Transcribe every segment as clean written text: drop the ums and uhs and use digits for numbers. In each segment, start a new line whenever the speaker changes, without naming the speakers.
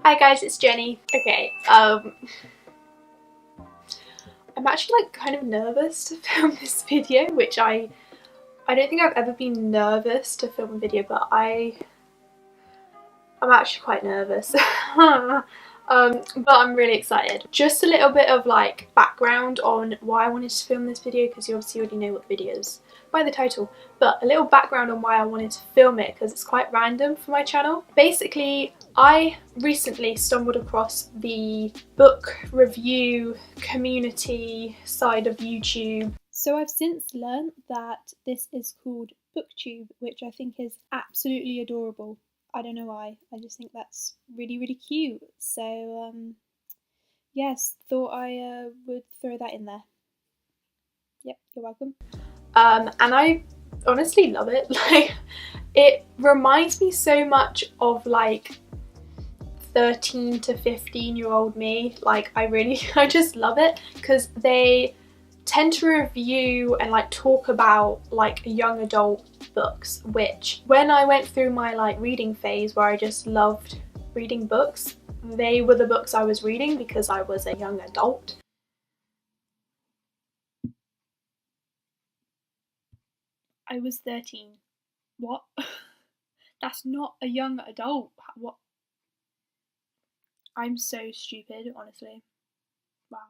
Hi guys, it's Jenny. Okay, I'm actually like kind of nervous to film this video, which I don't think I've ever been nervous to film a video, but I'm actually quite nervous. But I'm really excited. Just a little bit of like background on why I wanted to film this video, because you obviously already know what the video is by the title, but a little background on why I wanted to film it, because it's quite random for my channel. Basically, I recently stumbled across the book review community side of YouTube. So I've since learnt that this is called BookTube, which I think is absolutely adorable. I don't know why, I just think that's really, really cute. So yes, thought I would throw that in there. Yep, you're welcome. And I honestly love it. Like, it reminds me so much of like 13 to 15-year-old me. Like, I just love it, because they tend to review and like talk about like young adult books, which when I went through my like reading phase where I just loved reading books, they were the books I was reading because I was a young adult. I was 13. What? That's not a young adult. What? I'm so stupid, honestly. Wow.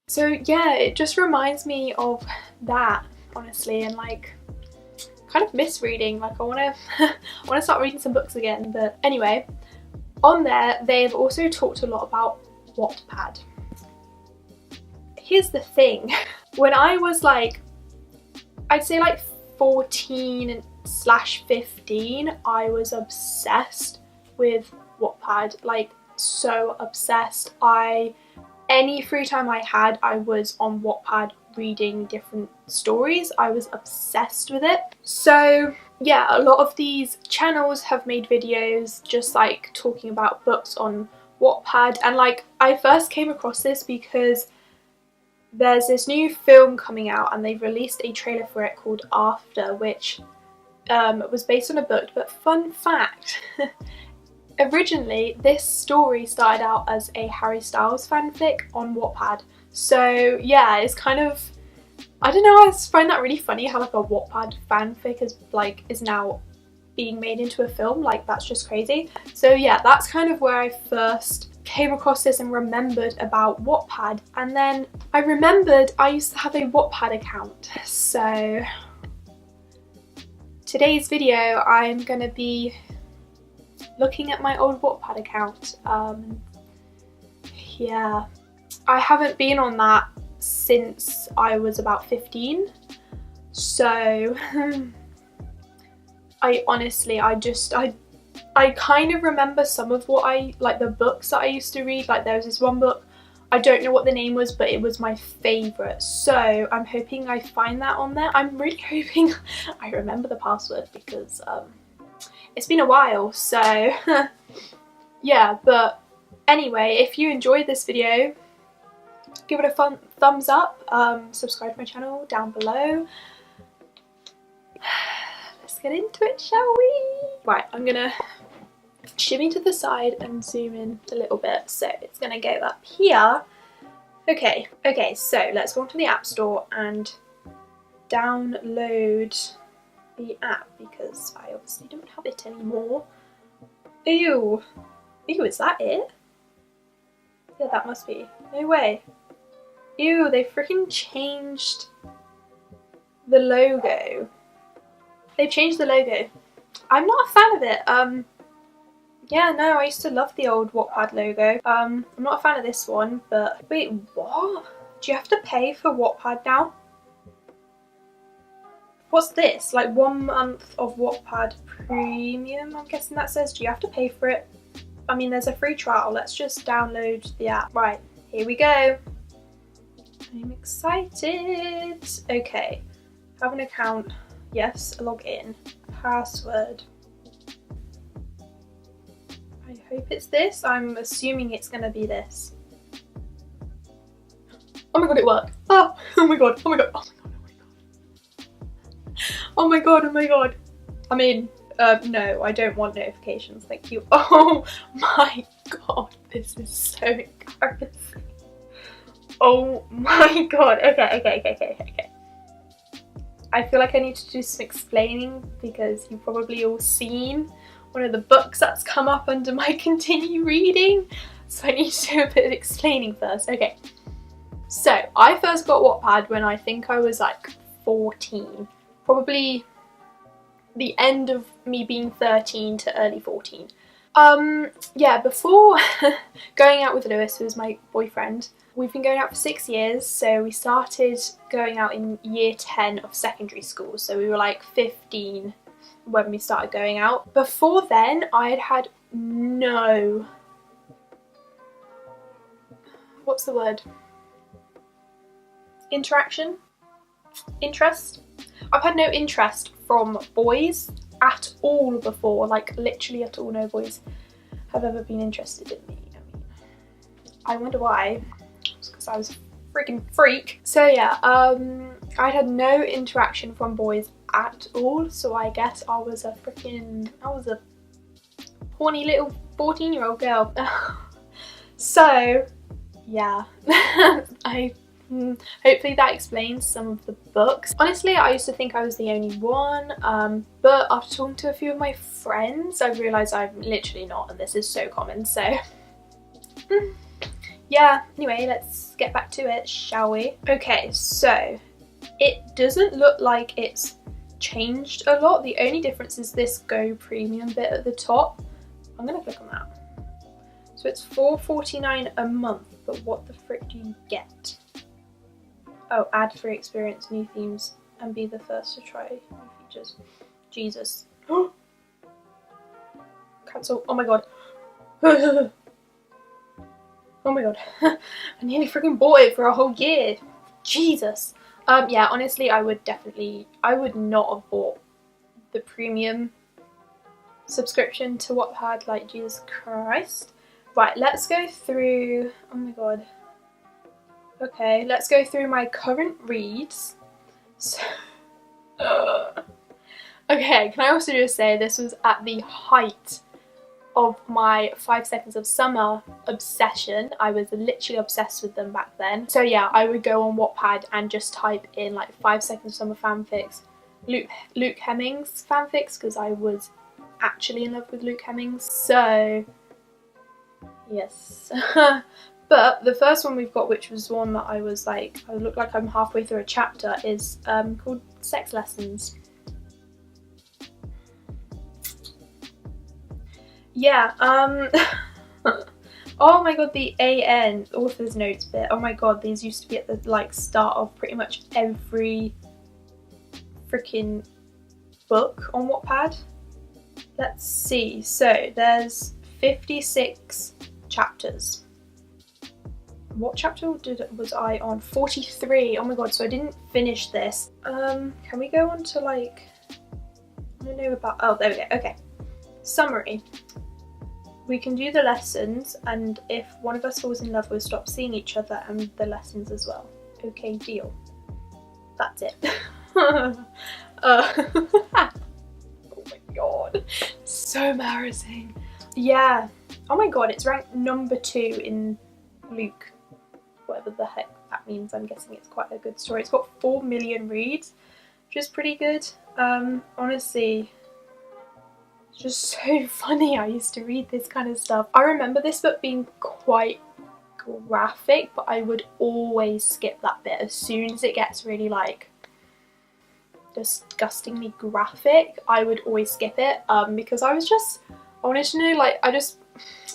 So yeah, it just reminds me of that, honestly, and like kind of miss reading. Like I wanna start reading some books again. But anyway, on there they've also talked a lot about Wattpad. Here's the thing. When I was like, I'd say like 14/15, I was obsessed with Wattpad, like so obsessed. Any free time I had, I was on Wattpad reading different stories. I was obsessed with it. So yeah, a lot of these channels have made videos just like talking about books on Wattpad, and like I first came across this because there's this new film coming out and they've released a trailer for it called After, which was based on a book. But fun fact, originally this story started out as a Harry Styles fanfic on Wattpad. So yeah, it's kind of, I don't know, I just find that really funny how like a Wattpad fanfic is now being made into a film. Like, that's just crazy. So yeah, that's kind of where I first came across this and remembered about Wattpad. And then I remembered I used to have a Wattpad account. So today's video I'm gonna be looking at my old Wattpad account. Yeah, I haven't been on that since I was about 15. So I honestly, I kind of remember some of what like the books that I used to read. Like, there was this one book, I don't know what the name was, but it was my favourite. So I'm hoping I find that on there. I'm really hoping I remember the password, because it's been a while. So yeah, but anyway, if you enjoyed this video, give it a thumbs up, subscribe to my channel down below. Let's get into it, shall we? Right, I'm gonna shimmy to the side and zoom in a little bit, so it's gonna go up here. Okay, so let's go onto the App Store and download the app, because I obviously don't have it anymore. Ew, is that it? Yeah, that must be. No way. Ew, they freaking changed the logo. They've changed the logo. I'm not a fan of it. Yeah, no, I used to love the old Wattpad logo. I'm not a fan of this one, but wait, what? Do you have to pay for Wattpad now? What's this? Like 1 month of Wattpad Premium, I'm guessing that says. Do you have to pay for it? I mean, there's a free trial. Let's just download the app. Right, here we go. I'm excited. Okay, have an account. Yes, log in. Password. I hope it's this. I'm assuming it's gonna be this. Oh my god, it worked. Oh my god, oh my god, oh my god, oh my god, oh my god. I mean, no, I don't want notifications, thank you. Oh my god, This is so embarrassing. Oh my god. Okay. I feel like I need to do some explaining because you've probably all seen one of the books that's come up under my continue reading. So I need to do a bit of explaining first. Okay. So I first got Wattpad when I think I was like 14. Probably the end of me being 13 to early 14. Yeah, before going out with Lewis, who was my boyfriend, we've been going out for 6 years, so we started going out in year 10 of secondary school, so we were like 15 when we started going out. Before then, I had no... what's the word? Interest? I've had no interest from boys at all before, like literally at all. No boys have ever been interested in me. I mean, I wonder why. It's because I was a freaking freak. So yeah, I had no interaction from boys at all, so I guess I was a horny little 14-year-old girl. So yeah, hopefully that explains some of the books. Honestly, I used to think I was the only one, but after talking to a few of my friends, I've realised I'm literally not, and this is so common, so yeah. Anyway, let's get back to it, shall we? Okay, so it doesn't look like it's changed a lot. The only difference is this Go Premium bit at the top. I'm gonna click on that. So it's $4.49 a month, but what the frick do you get? Oh, ad-free experience, new themes, and be the first to try new features. Jesus. Cancel. Oh my god. Oh my god. I nearly freaking bought it for a whole year. Jesus. Yeah, honestly, I would not have bought the premium subscription to Wattpad, like, Jesus Christ. Right, let's go through, oh my god. Okay, let's go through my current reads. So, okay, can I also just say this was at the height of my 5 Seconds of Summer obsession. I was literally obsessed with them back then. So yeah, I would go on Wattpad and just type in like 5 Seconds of Summer fanfics, Luke Hemmings fanfics, because I was actually in love with Luke Hemmings. So yes. But the first one we've got, which was one that I was like, I look like I'm halfway through a chapter, is called Sex Lessons. Yeah, oh my god, the AN, author's notes bit, oh my god, these used to be at the like start of pretty much every freaking book on Wattpad. Let's see, so there's 56 chapters. What chapter was I on? 43. Oh my god, so I didn't finish this. Can we go on to like, I don't know about, oh there we go, okay. Summary. We can do the lessons, and if one of us falls in love, we'll stop seeing each other and the lessons as well. Okay, deal. That's it. Oh my god, so embarrassing. Yeah, oh my god, it's ranked number 2 in Luke, whatever the heck that means. I'm guessing it's quite a good story. It's got 4 million reads, which is pretty good. Honestly, it's just so funny. I used to read this kind of stuff. I remember this book being quite graphic, but I would always skip that bit as soon as it gets really like disgustingly graphic. I would always skip it because I wanted to know, like, I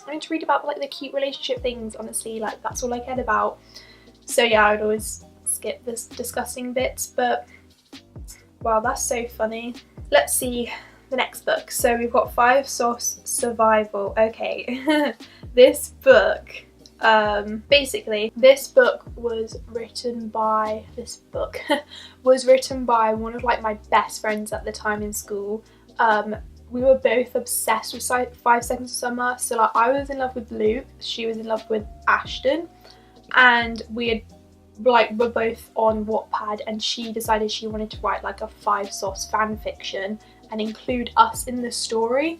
wanted to read about like the cute relationship things, honestly, like that's all I cared about. So yeah, I would always skip this disgusting bits, but wow, that's so funny. Let's see the next book. So we've got 5 Sauce Survival. Okay. This book, basically this book was written by one of like my best friends at the time in school. We were both obsessed with 5 Seconds of Summer. So like I was in love with Luke, she was in love with Ashton, and were both on Wattpad, and she decided she wanted to write like a 5 Sauce fan fiction and include us in the story.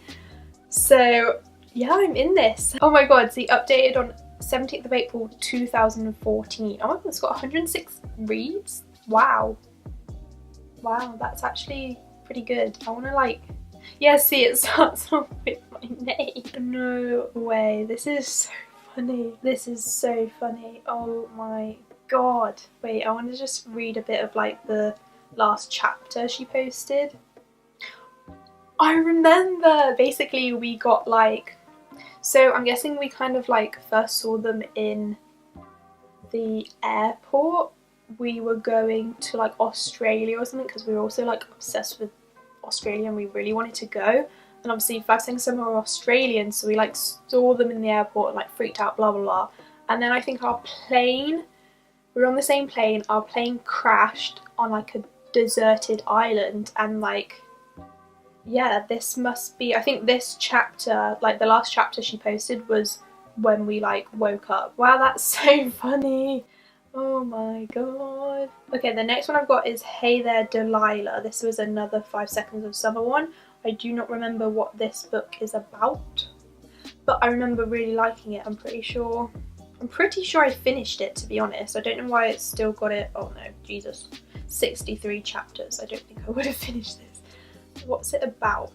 So Yeah, I'm in this. Oh my god, see, updated on 17th of April 2014. Oh my god, it's got 106 reads. Wow. Wow, that's actually pretty good. I want to like, yeah, see, it starts off with my name. No way, this is so funny. This is so funny. Oh my god. Wait, I want to just read a bit of like the last chapter she posted. I remember, basically we got like, so I'm guessing we kind of like first saw them in the airport. We were going to like Australia or something because we were also like obsessed with Australia and we really wanted to go. And obviously 5 Seconds Summer were Australian, so we like saw them in the airport and like freaked out, blah blah blah. And then I think our plane, we were on the same plane, our plane crashed on like a deserted island, and like, yeah, this must be, I think this chapter, like the last chapter she posted was when we like woke up. Wow, that's so funny. Oh my god. Okay, the next one I've got is Hey There Delilah. This was another 5 Seconds of Summer one. I do not remember what this book is about, but I remember really liking it. I'm pretty sure I finished it, to be honest. I don't know why it's still got it. Oh no, Jesus. 63 chapters. I don't think I would have finished this. What's it about?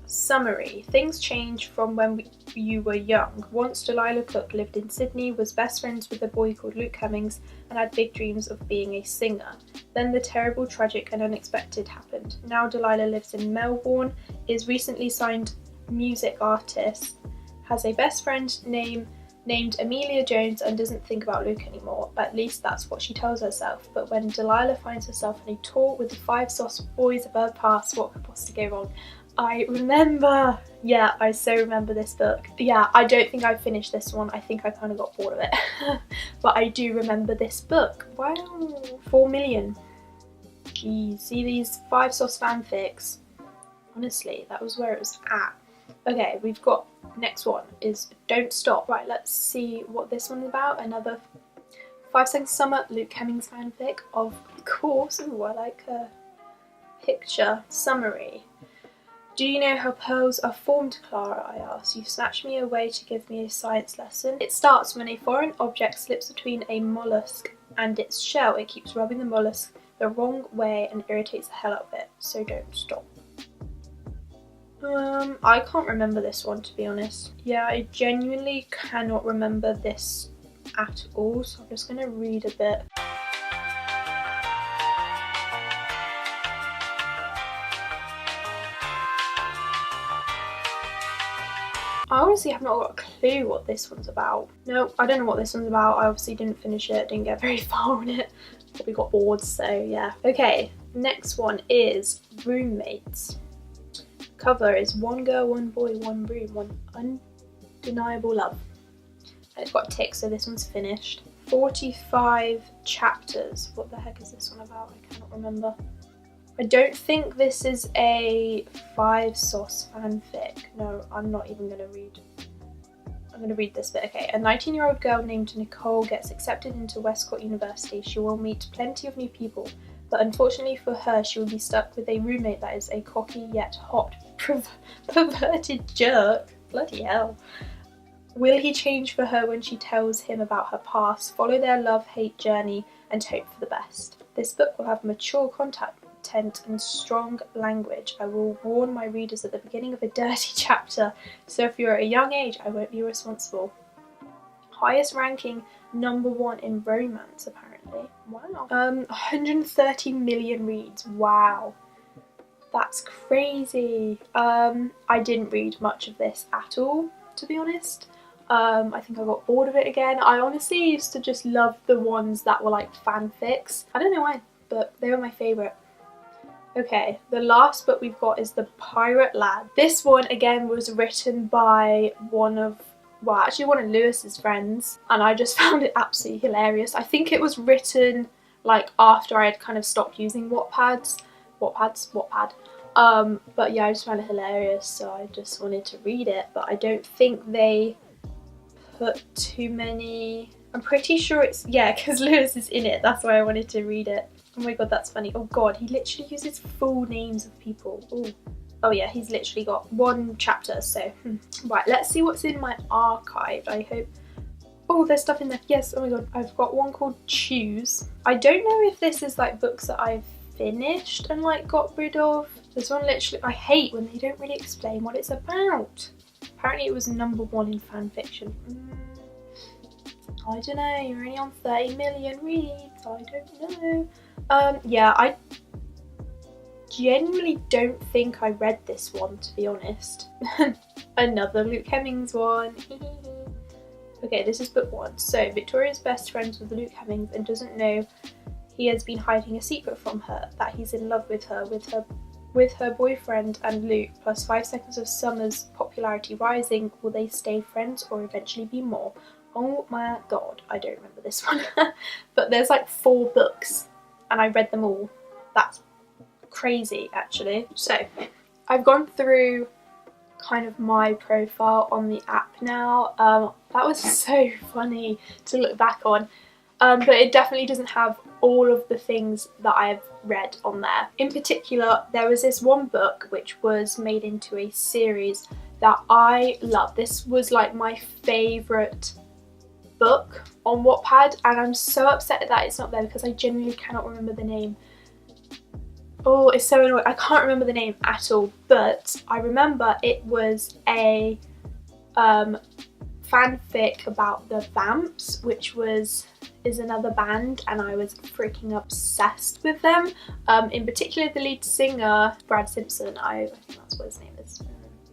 Summary. Things change from when you were young. Once Delilah Cook lived in Sydney, was best friends with a boy called Luke Cummings, and had big dreams of being a singer. Then the terrible, tragic and unexpected happened. Now Delilah lives in Melbourne, is recently signed music artist, has a best friend named Amelia Jones, and doesn't think about Luke anymore. At least that's what she tells herself. But when Delilah finds herself in a tour with the 5 sauce boys of her past, what could possibly go wrong? I remember. Yeah, I so remember this book. Yeah, I don't think I finished this one. I think I kind of got bored of it. But I do remember this book. Wow. 4 million. Jeez, see these 5 sauce fanfics? Honestly, that was where it was at. Okay, we've got, next one is Don't Stop. Right, let's see what this one's about. Another 5 Seconds Summer Luke Cummings fanfic, of course. Ooh, I like her picture. Summary. Do you know how pearls are formed, Clara? I asked. You snatched me away to give me a science lesson. It starts when a foreign object slips between a mollusk and its shell. It keeps rubbing the mollusk the wrong way and irritates the hell out of it. So don't stop. I can't remember this one, to be honest. Yeah, I genuinely cannot remember this at all, so I'm just going to read a bit. I honestly have not got a clue what this one's about. No, I don't know what this one's about. I obviously didn't finish it, didn't get very far on it. Probably got bored, so yeah. Okay, next one is Roommates. Cover is one girl, one boy, one room, one undeniable love. And it's got a tick, so this one's finished. 45 chapters. What the heck is this one about? I cannot remember. I don't think this is a 5 sauce fanfic. No, I'm not even going to read. I'm going to read this bit. Okay, a 19-year-old girl named Nicole gets accepted into Westcott University. She will meet plenty of new people, but unfortunately for her, she will be stuck with a roommate that is a cocky yet hot, perverted jerk. Bloody hell. Will he change for her when she tells him about her past, follow their love-hate journey, and hope for the best? This book will have mature content and strong language. I will warn my readers at the beginning of a dirty chapter, so if you're at a young age, I won't be responsible. Highest ranking, #1 in romance, apparently. Wow. 130 million reads. Wow. That's crazy. I didn't read much of this at all, to be honest. I think I got bored of it again. I honestly used to just love the ones that were like fanfics. I don't know why, but they were my favourite. Okay, the last book we've got is The Pirate Lad. This one, again, was written by one of Lewis's friends, and I just found it absolutely hilarious. I think it was written like after I had kind of stopped using Wattpad. But yeah, I just found it hilarious, so I just wanted to read it. But I don't think they put too many. I'm pretty sure it's, yeah, because Lewis is in it. That's why I wanted to read it. Oh my god, that's funny. Oh god, he literally uses full names of people. Ooh. Oh yeah, he's literally got 1 chapter, so right, let's see what's in my archive. I hope. Oh, there's stuff in there. Yes, oh my god, I've got one called Choose. I don't know if this is like books that I've finished and like got rid of. This one literally, I hate when they don't really explain what it's about. Apparently it was #1 in fan fiction. I don't know, you're only on 30 million reads, I don't know. Yeah, I genuinely don't think I read this one, to be honest. Another Luke Hemmings one. Okay, this is book 1. So, Victoria's best friends with Luke Hemmings and doesn't know he has been hiding a secret from her, that he's in love with her boyfriend and Luke, plus 5 seconds of Summer's popularity rising. Will they stay friends or eventually be more? Oh my god, I don't remember this one. But there's like 4 books and I read them all. That's crazy, actually. So, I've gone through kind of my profile on the app now. That was so funny to look back on, but it definitely doesn't have all of the things that I've read on there. In particular, there was this one book which was made into a series that I love. This was like my favourite book on Wattpad, and I'm so upset that it's not there because I genuinely cannot remember the name. Oh, it's so annoying. I can't remember the name at all, but I remember it was a fanfic about the Vamps, which is another band, and I was freaking obsessed with them. In particular, the lead singer, Brad Simpson. I think that's what his name is.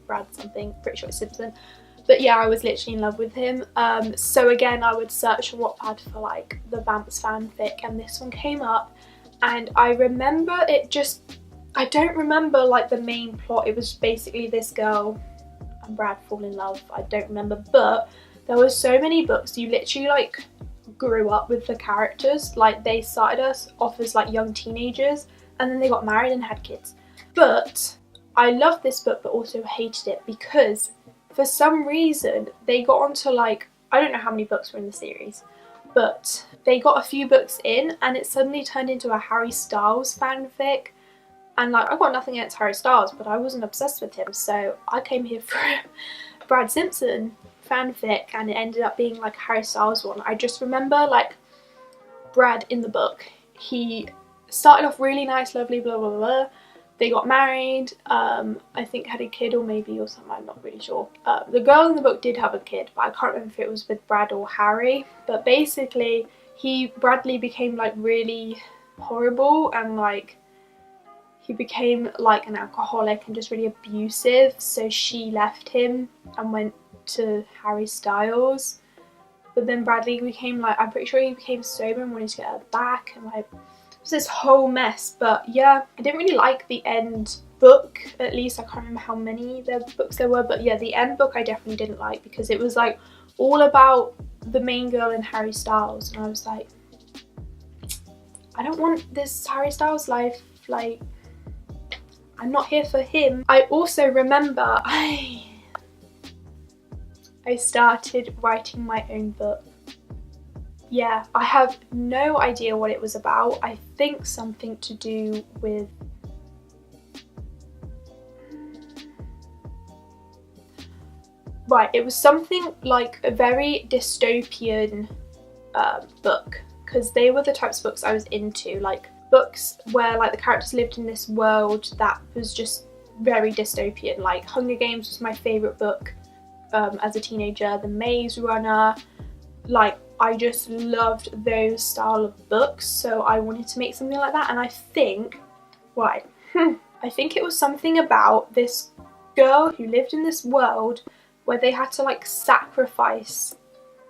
Brad something, pretty sure it's Simpson. But yeah, I was literally in love with him. So again, I would search on Wattpad for like the Vamps fanfic, and this one came up. And I remember it just, I don't remember like the main plot. It was basically this girl and Brad fall in love. I don't remember, but there were so many books. You literally like grew up with the characters. Like they started us off as like young teenagers and then they got married and had kids. But I loved this book but also hated it because for some reason they got onto like, I don't know how many books were in the series, but they got a few books in and it suddenly turned into a Harry Styles fanfic. And like, I got nothing against Harry Styles, but I wasn't obsessed with him, so I came here for Brad Simpson fanfic, and it ended up being like a Harry Styles one. I just remember like Brad in the book, he started off really nice, lovely, blah blah blah. They got married, I think had a kid or something, I'm not really sure. The girl in the book did have a kid, but I can't remember if it was with Brad or Harry. But basically, Bradley became like really horrible, and like he became like an alcoholic and just really abusive. So she left him and went to Harry Styles. But then Bradley became like, I'm pretty sure he became sober and wanted to get her back, and like this whole mess. But yeah, I didn't really like the end book, at least. I can't remember how many books there were, but yeah, the end book I definitely didn't like because it was like all about the main girl and Harry Styles, and I was like, I don't want this Harry Styles life, like I'm not here for him. I also remember I started writing my own book. Yeah, I have no idea what it was about. I think something to do with it was something like a very dystopian book, because they were the types of books I was into, like books where like the characters lived in this world that was just very dystopian. Like Hunger Games was my favourite book as a teenager, The Maze Runner, like I just loved those style of books, so I wanted to make something like that. And I think, I think it was something about this girl who lived in this world where they had to like sacrifice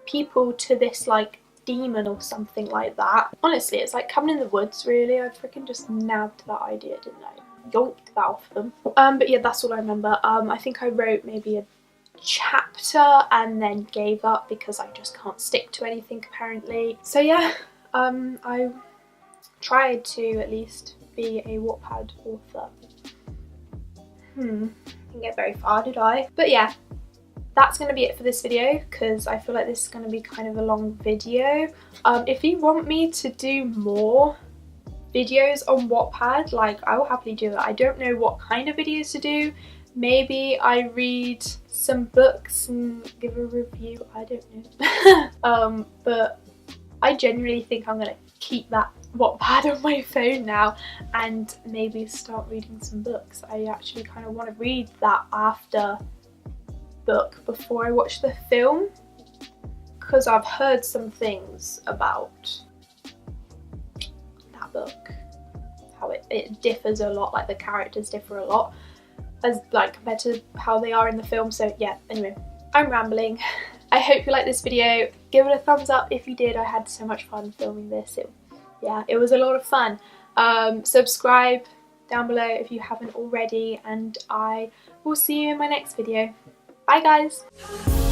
people to this like demon or something like that. Honestly, it's like Cabin in the Woods, really. I freaking just nabbed that idea, didn't I? Yoinked that off them. But yeah, that's all I remember. I think I wrote maybe a chapter and then gave up because I just can't stick to anything apparently. So yeah, I tried to at least be a Wattpad author. Didn't get very far, did I? But yeah, that's going to be it for this video because I feel like this is going to be kind of a long video. If you want me to do more videos on Wattpad, like I will happily do that. I don't know what kind of videos to do. Maybe I read some books and give a review, I don't know. But I genuinely think I'm gonna keep that Wattpad on my phone now and maybe start reading some books. I actually kind of want to read that after book before I watch the film, because I've heard some things about that book, how it differs a lot, like the characters differ a lot as like compared to how they are in the film. So yeah, anyway, I'm rambling. I hope you liked this video. Give it a thumbs up if you did. I had so much fun filming this. It was a lot of fun. Subscribe down below if you haven't already, and I will see you in my next video. Bye guys!